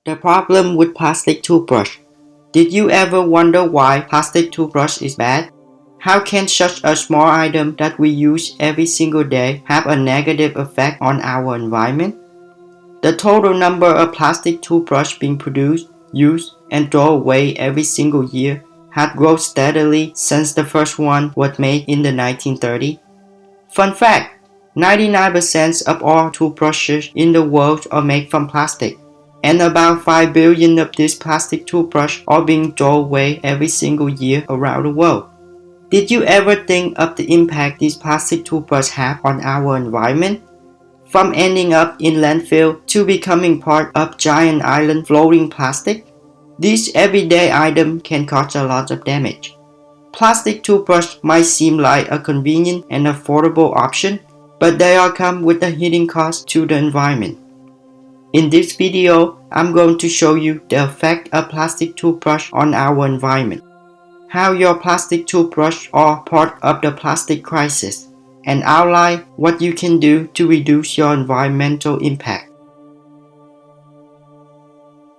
The problem with plastic toothbrush. Did you ever wonder why plastic toothbrush is bad? How can such a small item that we use every single day have a negative effect on our environment? The total number of plastic toothbrushes being produced, used, and thrown away every single year had grown steadily since the first one was made in the 1930s. Fun fact, 99% of all toothbrushes in the world are made from plastic, and about 5 billion of these plastic toothbrushes are being thrown away every single year around the world. Did you ever think of the impact these plastic toothbrushes have on our environment? From ending up in landfill to becoming part of giant island floating plastic? These everyday items can cause a lot of damage. Plastic toothbrush might seem like a convenient and affordable option, but they all come with a hidden cost to the environment. In this video, I'm going to show you the effect of plastic toothbrush on our environment, how your plastic toothbrush are part of the plastic crisis, and outline what you can do to reduce your environmental impact.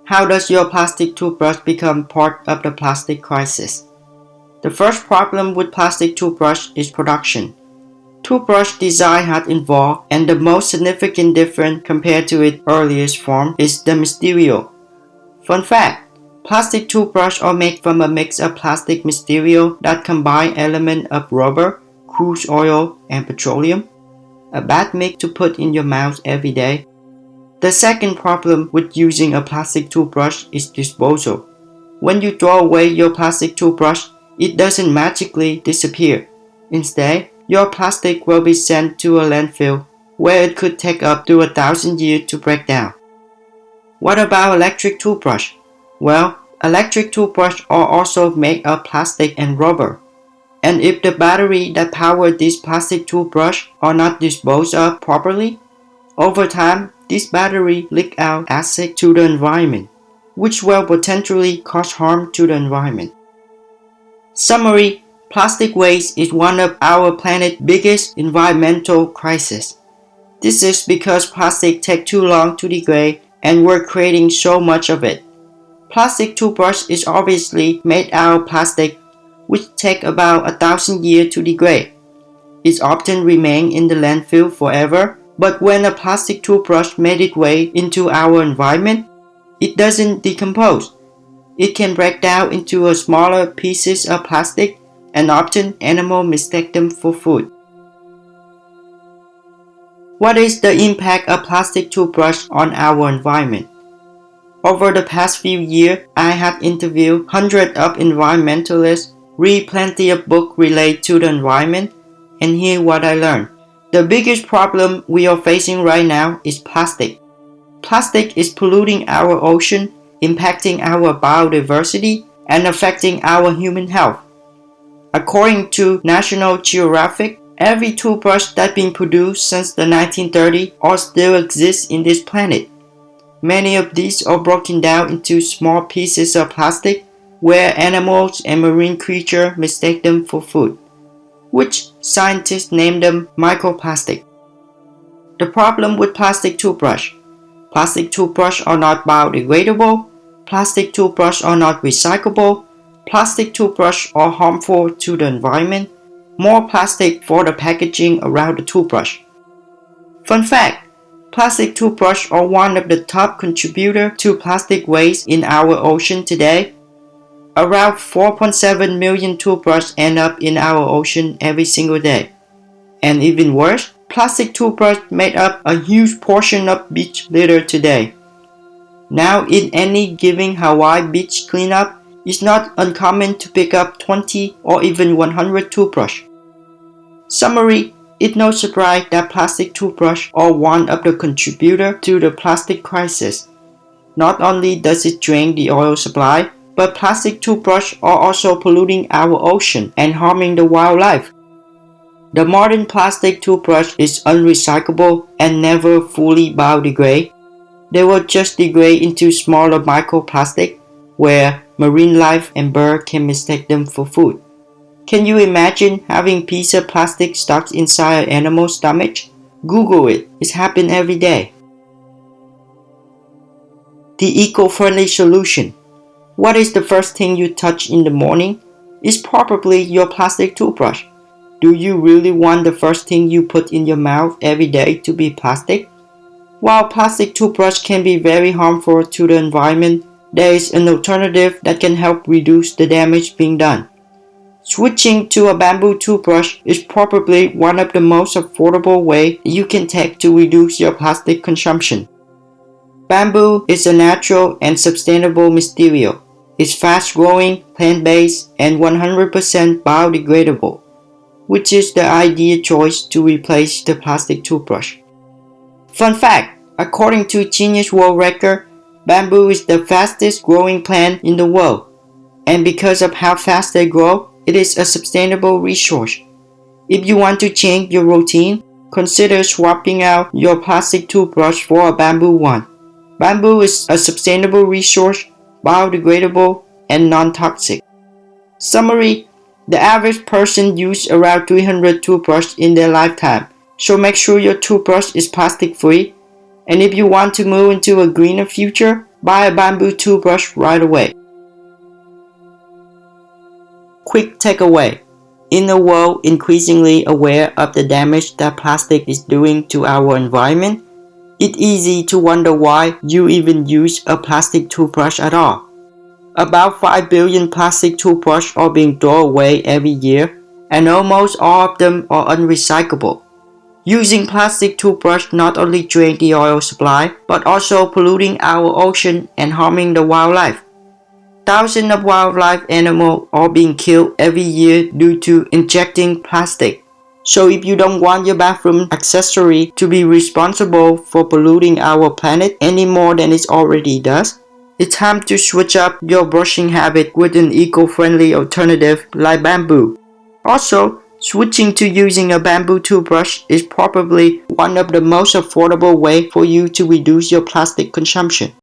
How does your plastic toothbrush become part of the plastic crisis? The first problem with plastic toothbrush is production. Toothbrush design has evolved, and the most significant difference compared to its earliest form is the material. Fun fact, plastic toothbrushes are made from a mix of plastic material that combine elements of rubber, crude oil, and petroleum. A bad mix to put in your mouth every day. The second problem with using a plastic toothbrush is disposal. When you throw away your plastic toothbrush, it doesn't magically disappear. Instead, your plastic will be sent to a landfill where it could take up to 1,000 years to break down. What about electric toothbrush? Well, electric toothbrushes are also made of plastic and rubber. And if the battery that power this plastic toothbrush are not disposed of properly, over time, this battery leak out acid to the environment, which will potentially cause harm to the environment. Summary, plastic waste is one of our planet's biggest environmental crises. This is because plastic takes too long to degrade and we're creating so much of it. Plastic toothbrush is obviously made out of plastic, which take about 1,000 years to degrade. It often remains in the landfill forever, but when a plastic toothbrush made its way into our environment, it doesn't decompose. It can break down into smaller pieces of plastic, and often animals mistake them for food. What is the impact of plastic toothbrush on our environment? Over the past few years, I have interviewed hundreds of environmentalists, read plenty of books related to the environment, and hear what I learned. The biggest problem we are facing right now is plastic. Plastic is polluting our ocean, impacting our biodiversity, and affecting our human health. According to National Geographic, every toothbrush that's been produced since the 1930s or still exists in this planet. Many of these are broken down into small pieces of plastic where animals and marine creatures mistake them for food, which scientists name them microplastic. The problem with plastic toothbrush. Plastic toothbrushes are not biodegradable, plastic toothbrushes are not recyclable, plastic toothbrushes are harmful to the environment, more plastic for the packaging around the toothbrush. Fun fact, plastic toothbrushes are one of the top contributors to plastic waste in our ocean today. Around 4.7 million toothbrushes end up in our ocean every single day. And even worse, plastic toothbrushes make up a huge portion of beach litter today. Now in any given Hawaii beach cleanup, it's not uncommon to pick up 20 or even 100 toothbrushes. Summary, it's no surprise that plastic toothbrushes are one of the contributors to the plastic crisis. Not only does it drain the oil supply, but plastic toothbrushes are also polluting our ocean and harming the wildlife. The modern plastic toothbrush is unrecyclable and never fully biodegrade. They will just degrade into smaller microplastic where marine life and birds can mistake them for food. Can you imagine having a piece of plastic stuck inside an animal's stomach? Google it, it's happening every day. The eco-friendly solution. What is the first thing you touch in the morning? It's probably your plastic toothbrush. Do you really want the first thing you put in your mouth every day to be plastic? While plastic toothbrush can be very harmful to the environment, there is an alternative that can help reduce the damage being done. Switching to a bamboo toothbrush is probably one of the most affordable ways you can take to reduce your plastic consumption. Bamboo is a natural and sustainable material. It's fast-growing, plant-based, and 100% biodegradable, which is the ideal choice to replace the plastic toothbrush. Fun fact, according to Guinness World Record, bamboo is the fastest growing plant in the world, and because of how fast they grow, it is a sustainable resource. If you want to change your routine, consider swapping out your plastic toothbrush for a bamboo one. Bamboo is a sustainable resource, biodegradable, and non-toxic. Summary: the average person uses around 300 toothbrushes in their lifetime, so make sure your toothbrush is plastic free. And if you want to move into a greener future, buy a bamboo toothbrush right away. Quick takeaway. In a world increasingly aware of the damage that plastic is doing to our environment, it's easy to wonder why you even use a plastic toothbrush at all. About 5 billion plastic toothbrushes are being thrown away every year, and almost all of them are unrecyclable. Using plastic toothbrush not only drains the oil supply, but also polluting our ocean and harming the wildlife. Thousands of wildlife animals are being killed every year due to injecting plastic. So if you don't want your bathroom accessory to be responsible for polluting our planet any more than it already does, it's time to switch up your brushing habit with an eco-friendly alternative like bamboo. Also, switching to using a bamboo toothbrush is probably one of the most affordable ways for you to reduce your plastic consumption.